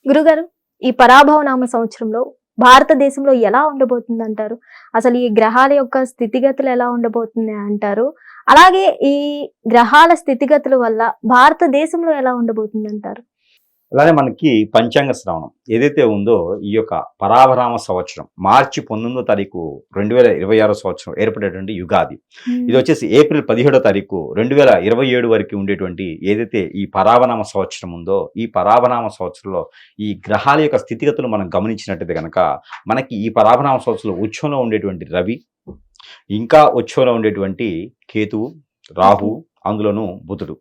గురుగారు, ఈ పరాభవనామ సంవత్సరంలో భారతదేశంలో ఎలా ఉండబోతుందంటారు? అసలు ఈ గ్రహాల యొక్క స్థితిగతులు ఎలా ఉండబోతున్నాయి అంటారు? అలాగే ఈ గ్రహాల స్థితిగతుల వల్ల భారతదేశంలో ఎలా ఉండబోతుందంటారు? అలానే మనకి పంచాంగ శ్రవణం ఏదైతే ఉందో ఈ యొక్క పరాభరామ సంవత్సరం మార్చి 19వ తారీఖు 2026 సంవత్సరం ఏర్పడేటువంటి యుగాది. ఇది వచ్చేసి ఏప్రిల్ 17వ తారీఖు 2027 వరకు ఉండేటువంటి ఏదైతే ఈ పరాభనామ సంవత్సరం ఉందో ఈ పరాభనామ సంవత్సరంలో ఈ గ్రహాల యొక్క స్థితిగతులు మనం గమనించినట్టయితే కనుక మనకి ఈ పరాభనామ సంవత్సరంలో ఉచ్చంలో ఉండేటువంటి రవి, ఇంకా ఉచ్చంలో ఉండేటువంటి కేతువు, రాహు, అందులోనూ బుధుడు.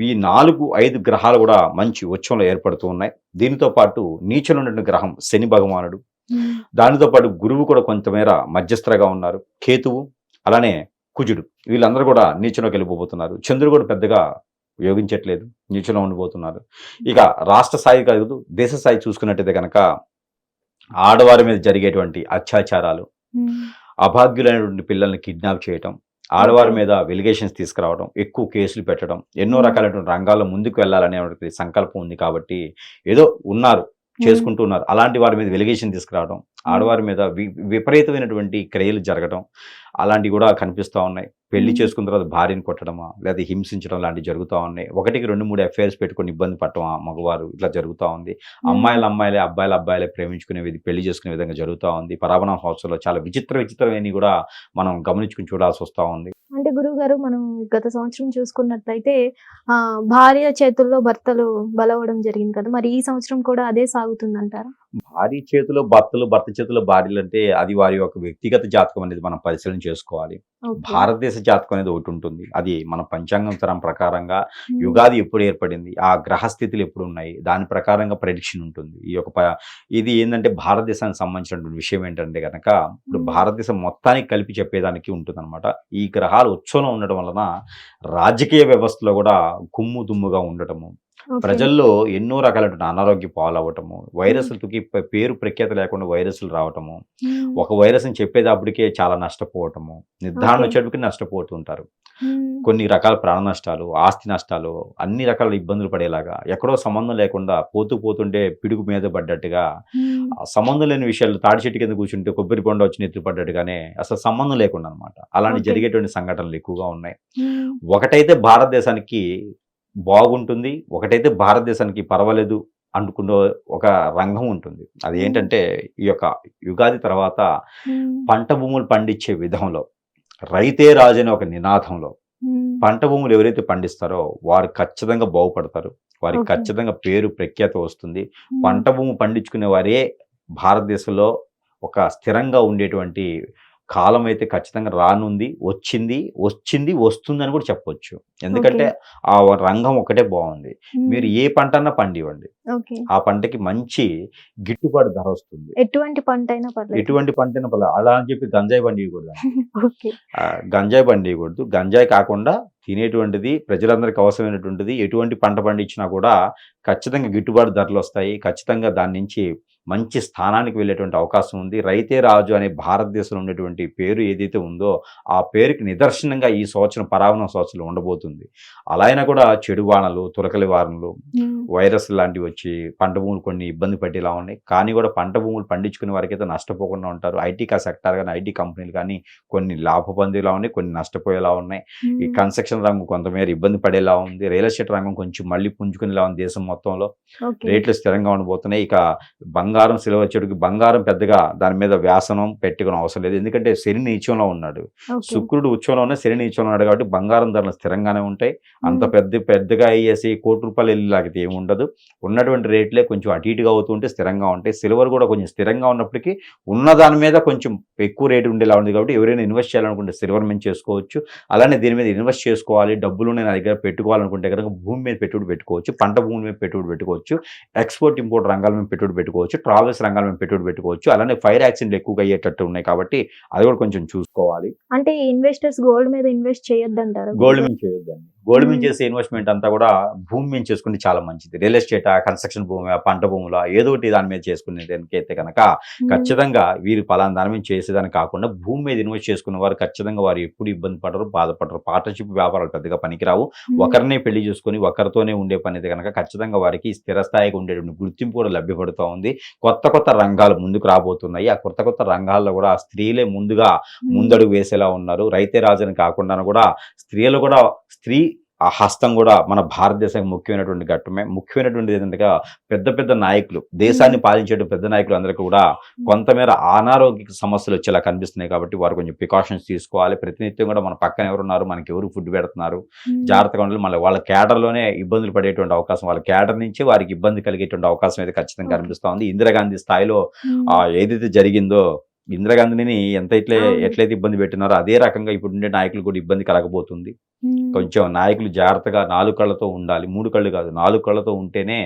ఈ 4, 5 గ్రహాలు కూడా మంచి ఉచ్చంలో ఏర్పడుతూ ఉన్నాయి. దీనితో పాటు నీచలో ఉన్న గ్రహం శని భగవానుడు, దానితో పాటు గురువు కూడా కొంతమేర మధ్యస్థగా ఉన్నారు, కేతువు, అలానే కుజుడు, వీళ్ళందరూ కూడా నీచలోకి వెళ్ళిపోతున్నారు. చంద్రుడు కూడా పెద్దగా యోగించట్లేదు, నీచలో ఉండిపోతున్నారు. ఇక రాష్ట్ర స్థాయి కాదు, దేశ స్థాయి చూసుకున్నట్టయితే కనుక ఆడవారి మీద జరిగేటువంటి అత్యాచారాలు, అభాగ్యులైనటువంటి పిల్లల్ని కిడ్నాప్ చేయటం, ఆడవారి మీద వెలిగేషన్స్ తీసుకురావడం, ఎక్కువ కేసులు పెట్టడం, ఎన్నో రకాలైనటువంటి రంగాల్లో ముందుకు వెళ్ళాలనే సంకల్పం ఉంది కాబట్టి ఏదో ఉన్నారు, చేసుకుంటూ ఉన్నారు. అలాంటి వారి మీద వెలిగేషన్ తీసుకురావడం, ఆడవారి మీద విపరీతమైనటువంటి క్రియలు జరగడం అలాంటివి కూడా కనిపిస్తూ ఉన్నాయి. పెళ్లి చేసుకున్న తర్వాత భార్యను కొట్టడమా లేదా హింసించడం లాంటివి జరుగుతూ ఉన్నాయి. 1, 2, 3 అఫైర్స్ పెట్టుకొని ఇబ్బంది పట్టడం మగవారు ఇట్లా జరుగుతూ ఉంది. అమ్మాయిలే అబ్బాయిలే ప్రేమించుకునేది పెళ్లి చేసుకునే విధంగా జరుగుతూ ఉంది. పరాభనామ సంవత్సరంలో చాలా విచిత్రమైనవి కూడా మనం గమనించుకుని చూడాల్సి వస్తూ ఉంది. అంటే గురువుగారు, మనం గత సంవత్సరం చూసుకున్నట్లయితే భార్య చేతుల్లో భర్తలు బలవడం జరిగింది కదా, మరి ఈ సంవత్సరం కూడా అదే సాగుతుందంటారా? భార్య చేతిలో భర్తలు, భర్త చేతిలో భార్యలు అంటే అది వారి యొక్క వ్యక్తిగత జాతకం అనేది మనం పరిశీలన చేసుకోవాలి. భారతదేశ జాతకం అనేది ఒకటి ఉంటుంది. అది మన పంచాంగం తరం ప్రకారంగా యుగాది ఎప్పుడు ఏర్పడింది, ఆ గ్రహస్థితులు ఎప్పుడు ఉన్నాయి, దాని ప్రకారంగా ప్రెడిక్షన్ ఉంటుంది. ఇది ఏంటంటే భారతదేశానికి సంబంధించినటువంటి విషయం ఏంటంటే కనుక ఇప్పుడు భారతదేశం మొత్తానికి కలిపి చెప్పేదానికి ఉంటుంది అనమాట. ఈ గ్రహాలు ఉచ్చంలో ఉండటం వలన రాజకీయ వ్యవస్థలో కూడా గుమ్ము దుమ్ముగా ఉండటము, ప్రజల్లో ఎన్నో రకాలైన అనారోగ్య పాలవ్వటము, వైరస్లకి పేరు ప్రఖ్యాత లేకుండా వైరస్లు రావటము, ఒక వైరస్ అని చెప్పేటప్పటికే చాలా నష్టపోవటము, నిర్ధారణ వచ్చేటప్పటికి నష్టపోతుంటారు. కొన్ని రకాల ప్రాణ నష్టాలు, ఆస్తి నష్టాలు, అన్ని రకాల ఇబ్బందులు పడేలాగా ఎక్కడో సంబంధం లేకుండా పోతుంటే పిడుగు మీద పడ్డట్టుగా, సంబంధం లేని విషయాలు తాడి చెట్టు కింద కూర్చుంటే కొబ్బరి బొండ వచ్చి నెత్తి పడ్డట్టుగానే అసలు సంబంధం లేకుండా అనమాట అలాంటి జరిగేటువంటి సంఘటనలు ఎక్కువగా ఉన్నాయి. ఒకటైతే భారతదేశానికి బాగుంటుంది, ఒకటైతే భారతదేశానికి పర్వాలేదు అనుకున్న ఒక రంగం ఉంటుంది. అది ఏంటంటే ఈ యొక్క యుగాది తర్వాత పంట భూములు పండించే విధంలో, రైతే రాజు అనే ఒక నినాదంలో పంట భూములు ఎవరైతే పండిస్తారో వారు ఖచ్చితంగా బాగుపడతారు, వారికి ఖచ్చితంగా పేరు ప్రఖ్యాత వస్తుంది. పంట భూమి పండించుకునే వారే భారతదేశంలో ఒక స్థిరంగా ఉండేటువంటి కాలం అయితే ఖచ్చితంగా రానుంది, వస్తుందని కూడా చెప్పొచ్చు. ఎందుకంటే ఆ రంగం ఒకటే బాగుంది. మీరు ఏ పంటన్నా పండివ్వండి, ఆ పంటకి మంచి గిట్టుబాటు ధర వస్తుంది. ఎటువంటి పంట అయినా పర్లేదు. అలా అని చెప్పి గంజాయి పండియకూడదు. గంజాయి కాకుండా తినేటువంటిది, ప్రజలందరికీ అవసరమైనటువంటిది, ఎటువంటి పంట పండించినా కూడా ఖచ్చితంగా గిట్టుబాటు ధరలు వస్తాయి. ఖచ్చితంగా దాని నుంచి మంచి స్థానానికి వెళ్ళేటువంటి అవకాశం ఉంది. రైతే రాజు అనే భారతదేశంలో ఉండేటువంటి పేరు ఏదైతే ఉందో ఆ పేరుకి నిదర్శనంగా ఈ సంవత్సరం పరాభవన సంవత్సరం ఉండబోతుంది. అలా అయినా కూడా చెడు వానలు, తురకలి వానలు, వైరస్ లాంటివి వచ్చి పంట భూములు కొన్ని ఇబ్బంది పట్టేలా ఉన్నాయి. కానీ కూడా పంట భూములు పండించుకునే వారికి అయితే నష్టపోకుండా ఉంటారు. ఐటీ సెక్టార్ కానీ, ఐటీ కంపెనీలు కానీ కొన్ని లాభపొందేలా ఉన్నాయి, కొన్ని నష్టపోయేలా ఉన్నాయి. ఈ కన్స్ట్రక్షన్ రంగం కొంతమేర ఇబ్బంది పడేలా ఉంది. రియల్ ఎస్టేట్ రంగం కొంచెం మళ్ళీ పుంజుకునేలా ఉంది. దేశం మొత్తంలో రేట్లు స్థిరంగా ఉండబోతున్నాయి. ఇక బంగారం సిల్వర్ వచ్చేటికి బంగారం పెద్దగా దాని మీద వ్యాసనం పెట్టుకునే అవసరం లేదు. ఎందుకంటే శని నీచంలో ఉన్నాడు, శుక్రుడు ఉచ్చంలో ఉన్న శని నీచంలో ఉన్నాడు కాబట్టి బంగారం ధరలు స్థిరంగానే ఉంటాయి. అంత పెద్దగా అయ్యేసి ₹1,00,00,000 వెళ్ళేలాగితే ఏమి ఉండదు. ఉన్నటువంటి రేట్లే కొంచెం అటు ఇటుగా అవుతుంటే స్థిరంగా ఉంటాయి. సిల్వర్ కూడా కొంచెం స్థిరంగా ఉన్నప్పటికీ ఉన్న దాని మీద కొంచెం ఎక్కువ రేటు ఉండేలా ఉంది కాబట్టి ఎవరైనా ఇన్వెస్ట్ చేయాలనుకుంటే సిల్వర్ మీద చేసుకోవచ్చు. అలానే దీని మీద ఇన్వెస్ట్ చేసుకోవాలి, డబ్బులు నేను దగ్గర పెట్టుకోవాలనుకుంటే కనుక భూమి మీద పెట్టుబడి పెట్టుకోవచ్చు, పంట భూమి మీద పెట్టుబడి పెట్టుకోవచ్చు, ఎక్స్పోర్ట్ ఇంపోర్ట్ రంగాల మీద పెట్టుబడి పెట్టుకోవచ్చు, ట్రావెల్స్ రంగాల మీద పెట్టుబడి పెట్టుకోవచ్చు. అలానే ఫైర్ యాక్సిడెంట్లు ఎక్కువగా అయ్యేటట్టు ఉన్నాయి కాబట్టి అది కూడా కొంచెం చూసుకోవాలి. అంటే ఇన్వెస్టర్స్ గోల్డ్ మీద ఇన్వెస్ట్ చేయొద్దంటారు? గోల్డ్ మీద చేయొద్దండి. గోల్డ్ మీద చేసే ఇన్వెస్ట్మెంట్ అంతా కూడా భూమి మీద చేసుకుంటే చాలా మంచిది. రియల్ ఎస్టేట్, కన్స్ట్రక్షన్ భూమి, పంట భూముల ఏదో ఒకటి దాని మీద చేసుకునేదానికైతే కనుక ఖచ్చితంగా వీరు పలానా దాని మీద చేసేదాన్ని కాకుండా భూమి మీద ఇన్వెస్ట్ చేసుకున్న వారు ఖచ్చితంగా వారు ఎప్పుడు ఇబ్బంది పడరు, బాధపడరు. పార్ట్నర్షిప్ వ్యాపారాలు పెద్దగా పనికిరావు. ఒకరినే పెళ్లి చేసుకుని ఒకరితోనే ఉండే పని అయితే కనుక ఖచ్చితంగా వారికి స్థిరస్థాయిగా ఉండేటువంటి గుర్తింపు కూడా లభ్యపడుతూ ఉంది. కొత్త కొత్త రంగాలు ముందుకు రాబోతున్నాయి. ఆ కొత్త కొత్త రంగాల్లో కూడా స్త్రీలే ముందడుగు వేసేలా ఉన్నారు. రైతే రాజుని కాకుండా కూడా స్త్రీలు కూడా ఆ హస్తం కూడా మన భారతదేశానికి ముఖ్యమైనటువంటి ఘట్టమే. ముఖ్యమైనటువంటిది ఏంటంటే పెద్ద పెద్ద నాయకులు, దేశాన్ని పాలించే పెద్ద నాయకులు అందరికీ కూడా కొంతమేర అనారోగ్య సమస్యలు వచ్చేలా కనిపిస్తున్నాయి. కాబట్టి వారు కొంచెం ప్రికాషన్స్ తీసుకోవాలి. ప్రతినిత్యం కూడా మన పక్కన ఎవరున్నారు, మనకి ఎవరు ఫుడ్ పెడుతున్నారు, జాగ్రత్తగా ఉండాలి. మళ్ళీ వాళ్ళ క్యాడర్లోనే ఇబ్బందులు పడేటువంటి అవకాశం, వాళ్ళ క్యాడర్ నుంచి వారికి ఇబ్బంది కలిగేటువంటి అవకాశం అయితే ఖచ్చితంగా కనిపిస్తూ ఉంది. ఇందిరాగాంధీ స్థాయిలో ఏదైతే జరిగిందో, ఇందిరాగాంధీని ఎట్లయితే ఇబ్బంది పెట్టినారో అదే రకంగా ఇప్పుడు ఉండే నాయకులు కూడా ఇబ్బంది కలగబోతుంది. కొంచెం నాయకులు జాగ్రత్తగా 4 కళ్ళతో ఉండాలి. 3 కళ్ళు కాదు, 4 కళ్ళతో ఉంటేనే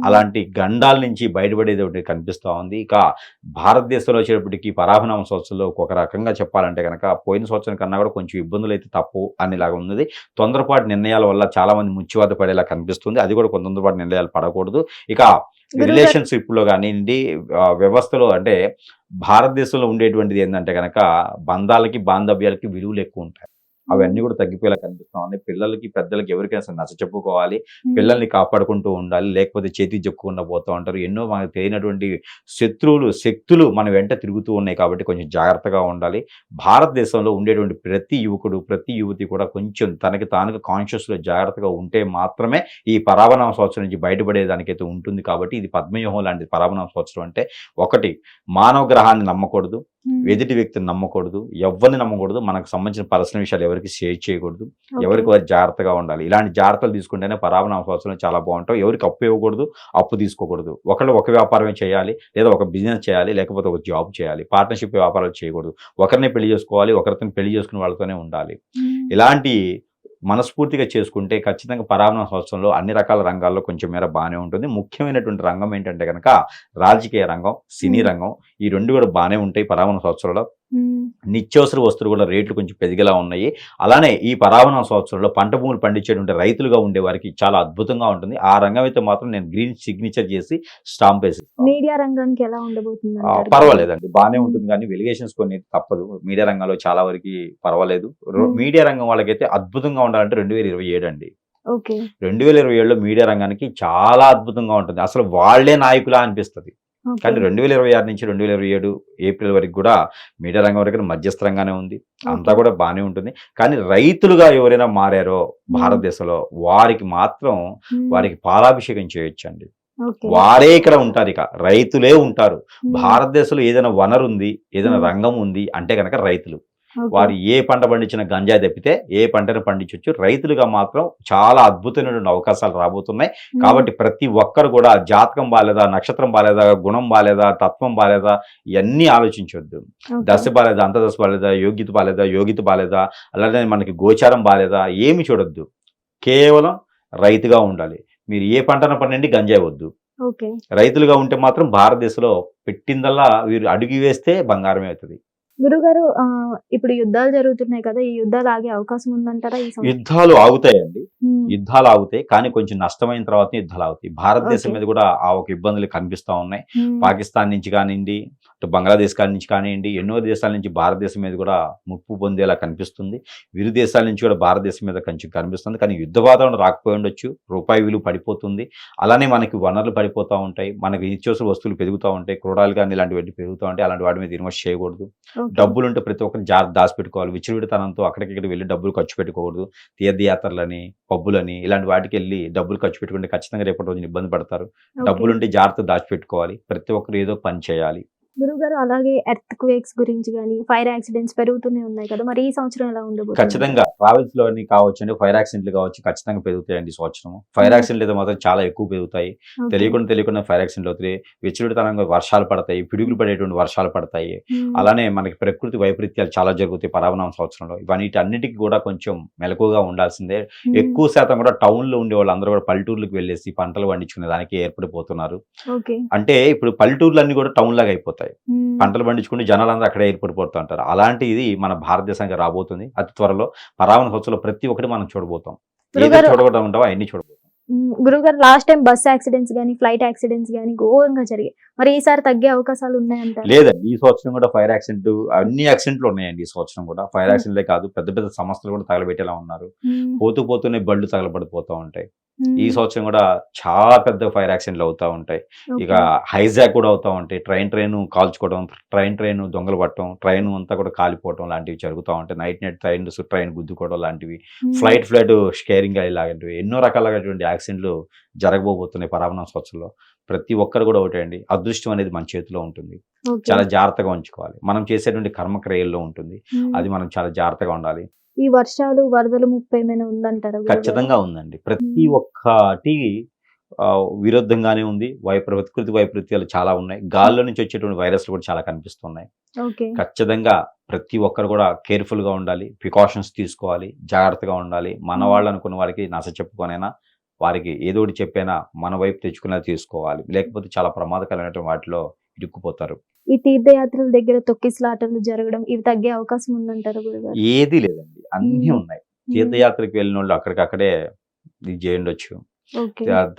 అలాంటి గండాల నుంచి బయటపడేది ఒకటి కనిపిస్తూ ఉంది. ఇక భారతదేశంలో వచ్చేటప్పటికి పరాభనామ సంవత్సరంలో ఒక రకంగా చెప్పాలంటే కనుక పోయిన సంవత్సరం కన్నా కూడా కొంచెం ఇబ్బందులు అయితే తప్పు అనేలాగా ఉన్నది. తొందరపాటు నిర్ణయాల వల్ల చాలా మంది ముచ్చివాద పడేలా కనిపిస్తుంది. అది కూడా కొంత తొందరపాటు నిర్ణయాలు పడకూడదు. ఇక రిలేషన్షిప్ లో కానివ్వండి, వ్యవస్థలో అంటే భారతదేశంలో ఉండేటువంటిది ఏంటంటే కనుక బంధాలకి బాంధవ్యాలకి విలువలు ఎక్కువ ఉంటాయి. అవన్నీ కూడా తగ్గిపోయేలా కనిపిస్తా ఉన్నాయి. పిల్లలకి పెద్దలకి ఎవరికైనా అసలు నచ్చ చెప్పుకోవాలి, పిల్లల్ని కాపాడుకుంటూ ఉండాలి, లేకపోతే చేతికి చెప్పుకుండా పోతూ ఉంటారు. ఎన్నో మనకు తెలియనటువంటి శక్తులు మన వెంట తిరుగుతూ ఉన్నాయి. కాబట్టి కొంచెం జాగ్రత్తగా ఉండాలి. భారతదేశంలో ఉండేటువంటి ప్రతి యువకుడు, ప్రతి యువతి కూడా కొంచెం తనకి తానుగా కాన్షియస్లో జాగ్రత్తగా ఉంటే మాత్రమే ఈ పరాభనామ సంవత్సరం నుంచి బయటపడేదానికైతే ఉంటుంది. కాబట్టి ఇది పద్మవ్యూహం లాంటి పరాభనామ సంవత్సరం అంటే, ఒకటి మానవ గ్రహాన్ని నమ్మకూడదు, ఎదుటి వ్యక్తిని నమ్మకూడదు, ఎవరిని నమ్మకూడదు, మనకు సంబంధించిన పర్సనల్ విషయాలు ఎవరికి షేర్ చేయకూడదు, ఎవరికి వారు జాగ్రత్తగా ఉండాలి. ఇలాంటి జాగ్రత్తలు తీసుకుంటేనే పరాభనామ సంవత్సరం చాలా బాగుంటాం. ఎవరికి అప్పు ఇవ్వకూడదు, అప్పు తీసుకోకూడదు. ఒకళ్ళు ఒక వ్యాపారమే చేయాలి, లేదా ఒక బిజినెస్ చేయాలి, లేకపోతే ఒక జాబ్ చేయాలి. పార్ట్నర్షిప్ వ్యాపారాలు చేయకూడదు. ఒకరిని పెళ్లి చేసుకోవాలి, ఒకరితో పెళ్లి చేసుకునే వాళ్ళతోనే ఉండాలి. ఇలాంటి మనస్ఫూర్తిగా చేసుకుంటే ఖచ్చితంగా పరాభనామ సంవత్సరంలో అన్ని రకాల రంగాల్లో కొంచెం మేర బాగానే ఉంటుంది. ముఖ్యమైనటువంటి రంగం ఏంటంటే కనుక రాజకీయ రంగం, సినీ రంగం, ఈ రెండు కూడా బాగానే ఉంటాయి పరాభనామ సంవత్సరంలో. నిత్యావసర వస్తువులు కూడా రేట్లు కొంచెం పెరిగేలా ఉన్నాయి. అలానే ఈ పరాభనామ సంవత్సరంలో పంట భూములు పండించేటువంటి రైతులుగా ఉండే వారికి చాలా అద్భుతంగా ఉంటుంది. ఆ రంగం అయితే మాత్రం నేను గ్రీన్ సిగ్నేచర్ చేసి స్టాంప్ వేసి. మీడియా రంగానికి ఎలా ఉండబోతుంది? పర్వాలేదండి, బాగానే ఉంటుంది. కానీ వెలిగేషన్స్ కొన్ని తప్పదు. మీడియా రంగంలో చాలా వరకు పర్వాలేదు. మీడియా రంగం వాళ్ళకైతే అద్భుతంగా ఉండాలంటే 2027 అండి. 2027లో మీడియా రంగానికి చాలా అద్భుతంగా ఉంటుంది. అసలు వాళ్లే నాయకులా అనిపిస్తుంది. కానీ 2026 నుంచి 2027 ఏప్రిల్ వరకు కూడా మీడియా రంగం వరకు మధ్యస్థరంగానే ఉంది. అంతా కూడా బాగానే ఉంటుంది. కానీ రైతులుగా ఎవరైనా మారారో భారతదేశంలో వారికి మాత్రం వారికి పాలాభిషేకం చేయొచ్చండి. వారే ఇక్కడ ఉంటారు. ఇక రైతులే ఉంటారు. భారతదేశంలో ఏదైనా వనరు ఉంది, ఏదైనా రంగం ఉంది అంటే కనుక రైతులు. వారు ఏ పంట పండించిన గంజాయి తప్పితే ఏ పంటను పండించవచ్చు. రైతులుగా మాత్రం చాలా అద్భుతమైనటువంటి అవకాశాలు రాబోతున్నాయి. కాబట్టి ప్రతి ఒక్కరు కూడా జాతకం బాలేదా, నక్షత్రం బాలేదా, గుణం బాలేదా, తత్వం బాలేదా, ఇవన్నీ ఆలోచించొద్దు. దశ బాలేదా, అంతదశ బాలేదా, యోగిత బాలేదా, అలానే మనకి గోచారం బాలేదా, ఏమి చూడొద్దు. కేవలం రైతుగా ఉండాలి. మీరు ఏ పంటను పండండి, గంజాయి వద్దు. రైతులుగా ఉంటే మాత్రం భారతదేశంలో పెట్టిందల్లా వీరు అడుగు వేస్తే బంగారమే అవుతుంది. గురుగారు, ఇప్పుడు యుద్ధాలు జరుగుతున్నాయి కదా, ఈ యుద్ధాలు ఆగే అవకాశం ఉందంటారా? యుద్ధాలు ఆగుతాయండి, యుద్ధాలు ఆగుతాయి. కానీ కొంచెం నష్టమైన తర్వాత యుద్ధాలు ఆగుతాయి. భారతదేశం మీద కూడా ఆ ఒక ఇబ్బందులు కనిపిస్తూ ఉన్నాయి. పాకిస్తాన్ నుంచి కానివ్వండి, బంగ్లాదేశ్ నుంచి కానివ్వండి, ఎన్నో దేశాల నుంచి భారతదేశం మీద కూడా ముప్పు పొందేలా కనిపిస్తుంది. విరు దేశాల నుంచి కూడా భారతదేశం మీద కొంచెం కనిపిస్తుంది. కానీ యుద్ధ వాతావరణం రాకపోయి ఉండొచ్చు. రూపాయి విలువ పడిపోతుంది. అలానే మనకి వనరులు పడిపోతూ ఉంటాయి. మనకి నిత్యావసర వస్తువులు పెరుగుతూ ఉంటాయి. క్రూడాలు కానీ ఇలాంటివన్నీ పెరుగుతూ ఉంటాయి. అలాంటి వాటి మీద ఇన్వెస్ట్ చేయకూడదు. డబ్బులు ఉంటే ప్రతి ఒక్కరు దాచిపెట్టుకోవాలి. విచ్చలవిడితనంతో అక్కడికి వెళ్ళి డబ్బులు ఖర్చు పెట్టుకోకూడదు. తీర్థయాత్రలని, పబ్బులని ఇలాంటి వాటికి వెళ్ళి డబ్బులు ఖర్చు పెట్టుకుంటే ఖచ్చితంగా రేపటి రోజున ఇబ్బంది పడతారు. డబ్బులుంటే జాగ్రత్త దాచిపెట్టుకోవాలి. ప్రతి ఒక్కరు ఏదో పని చేయాలి. గురుగారు, అలాగే ఎర్త్ క్వేక్స్ గురించి కానీ, ఫైర్ యాక్సిడెంట్స్ పెరుగుతూనే ఉన్నాయి కదా, మరి ఈ సంవత్సరం ఎలా ఉండబోతుంది? ఖచ్చితంగా ట్రావెల్స్ లోని కావచ్చు, ఫైర్ యాక్సిడెంట్లు కావచ్చు, ఖచ్చితంగా పెరుగుతాయండి ఈ సంవత్సరం. ఫైర్ యాక్సిడెంట్లు అయితే మాత్రం చాలా ఎక్కువ పెరుగుతాయి. తెలియకుండా ఫైర్ యాక్సిడెంట్లు అవుతాయి. విచ్చలవిడితనంగా వర్షాలు పడతాయి, పిడుగులు పడేటువంటి వర్షాలు పడతాయి. అలానే మనకి ప్రకృతి వైపరీత్యాలు చాలా జరుగుతాయి పరాభనామ సంవత్సరంలో. వీటన్నిటికీ కూడా కొంచెం మెలకుగా ఉండాల్సిందే. ఎక్కువ శాతం కూడా టౌన్ లో ఉండే వాళ్ళందరూ కూడా పల్లెటూర్లకు వెళ్ళేసి పంటలు పండించుకునే దానికి ఏర్పడిపోతున్నారు. అంటే ఇప్పుడు పల్లెటూర్లన్నీ కూడా టౌన్ లాగా అయిపోతాయి. పంటలు పండించుకుంటే జనాలందరూ అక్కడే ఏర్పడిపోతూ ఉంటారు. అలాంటి ఇది మన భారతదేశానికి రాబోతుంది అతి త్వరలో. పరాభనామ సంవత్సరంలో ప్రతి ఒక్కటి మనం చూడబోతాం. ఏదో గురుగారు చూడకుండా ఉంటావో అవన్నీ చూడబోతాం. గురుగారు లాస్ట్ టైం బస్ యాక్సిడెంట్స్ కానీ ఫ్లైట్ యాక్సిడెంట్స్ కానీ ఘోరంగా జరిగాయి. మరి ఈసారి తగ్గే అవకాశాలు ఉన్నాయంటారు? లేదండి, ఈ సంవత్సరం కూడా ఫైర్ యాక్సిడెంట్ అన్ని యాక్సిడెంట్లు ఉన్నాయండి. ఈ సంవత్సరం కూడా ఫైర్ యాక్సిడెంట్లే కాదు, పెద్ద పెద్ద సంస్థలు కూడా తగలబెట్టేలా ఉన్నారు. పోతూనే బళ్ళు తగలబడిపోతూ ఉంటాయి. ఈ సంవత్సరం కూడా చాలా పెద్ద ఫైర్ యాక్సిడెంట్లు అవుతా ఉంటాయి. ఇక హైజాక్ కూడా అవుతా ఉంటాయి. ట్రైన్ కాల్చుకోవడం, ట్రైన్ దొంగలు పట్టడం, ట్రైన్ అంతా కూడా కాలిపోవడం లాంటివి జరుగుతూ ఉంటాయి. నైట్ ట్రైన్ గుద్దుకోవడం లాంటివి, ఫ్లైట్ స్కేరింగ్ ఇలాంటివి ఎన్నో రకాలైనటువంటి యాక్సిడెంట్లు జరగబోతున్నాయి పరాభవం సంవత్సరంలో. ప్రతి ఒక్కరు కూడా ఒకటే అండి, అదృష్టం అనేది మన చేతిలో ఉంటుంది. చాలా జాగ్రత్తగా ఉంచుకోవాలి. మనం చేసేటువంటి కర్మక్రియల్లో ఉంటుంది. అది మనం చాలా జాగ్రత్తగా ఉండాలి. ఈ వర్షాలు వరదలు ముప్పై ఏమైనా ఉందంటారా? ఖచ్చితంగా ఉందండి. ప్రతి ఒక్కటి విరుద్ధంగానే ఉంది. ప్రకృతి వైపరీత్యాలు చాలా ఉన్నాయి. గాల్లో నుంచి వచ్చేటువంటి వైరస్లు కూడా చాలా కనిపిస్తున్నాయి. ఖచ్చితంగా ప్రతి ఒక్కరు కూడా కేర్ఫుల్ గా ఉండాలి, ప్రికాషన్స్ తీసుకోవాలి, జాగ్రత్తగా ఉండాలి. మన వాళ్ళు అనుకున్న వారికి నస చెప్పుకొనైనా వారికి ఏదో ఒకటి చెప్పైనా మన వైపు తెచ్చుకునేది తీసుకోవాలి. లేకపోతే చాలా ప్రమాదకరమైనటువంటి వాటిలో ఇరుక్కుపోతారు. ఈ తీర్థయాత్రల దగ్గర తొక్కిసలాటలు జరగడం ఇవి తగ్గే అవకాశం ఉందంటారు గురుగారు? ఏది లేదండి, అన్నీ ఉన్నాయి. తీర్థయాత్రకి వెళ్ళిన వాళ్ళు అక్కడికక్కడే ఇది చేయండొచ్చు,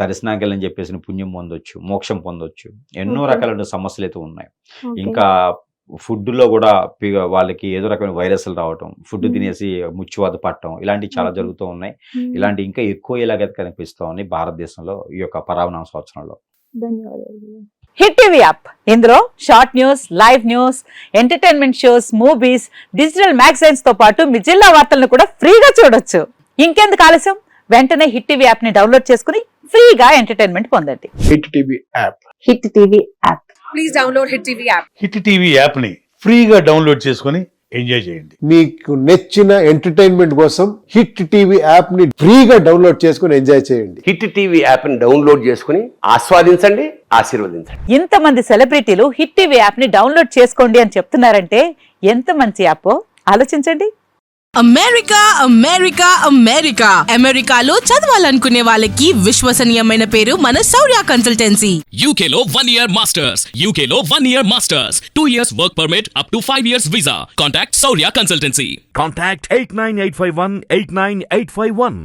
దర్శనానికి వెళ్ళని చెప్పేసి పుణ్యం పొందొచ్చు, మోక్షం పొందొచ్చు. ఎన్నో రకాల సమస్యలు అయితే ఉన్నాయి. ఇంకా ఫుడ్ లో కూడా వాళ్ళకి ఏదో రకమైన వైరస్లు రావటం, ఫుడ్ తినేసి ముచ్చువాద పట్టడం, ఇలాంటివి చాలా జరుగుతూ ఉన్నాయి. ఇలాంటి ఇంకా ఎక్కువ ఇలాగైతే కనిపిస్తూ ఉన్నాయి భారతదేశంలో ఈ యొక్క పరాభవ సంవత్సరంలో. ధన్యవాదాలు. హిట్ టీవీ యాప్, ఇందులో short news, live news, entertainment shows, movies, digital magazines తో పాటు మీ జిల్లా వార్తలను కూడా ఫ్రీగా చూడొచ్చు. ఇంకెందుకు ఆలస్యం, వెంటనే హిట్ టీవీ యాప్ ని డౌన్లోడ్ చేసుకుని ఫ్రీగా ఎంటర్టైన్మెంట్ పొందండి. Hit TV app. Hit TV app. Please download hit TV app. Hit TV app ని ఫ్రీగా డౌన్లోడ్ చేసుకొని ఎంజాయ్ చేయండి. మీకు నచ్చిన ఎంటర్టైన్మెంట్ కోసం హిట్ టీవీ యాప్ ని ఫ్రీగా డౌన్లోడ్ చేసుకొని ఎంజాయ్ చేయండి. హిట్ టీవీ యాప్ ని డౌన్లోడ్ చేసుకుని ఆస్వాదించండి, ఆశీర్వదించండి. ఇంతమంది సెలబ్రిటీలు హిట్ టీవీ యాప్ ని డౌన్లోడ్ చేసుకోండి అని చెప్తున్నారంటే ఎంత మంచి యాప్ ఆలోచించండి. అమెరికా అమెరికా అమెరికా అమెరికాలో చదవాలనుకునే వాళ్ళకి విశ్వసనీయమైన పేరు మన శౌర్య కన్సల్టెన్సీ. UK లో 1 year masters, UK లో 1 year masters, 2 years work permit up to 5 years visa. Contact Saurya Consultancy. Contact 89851 89851.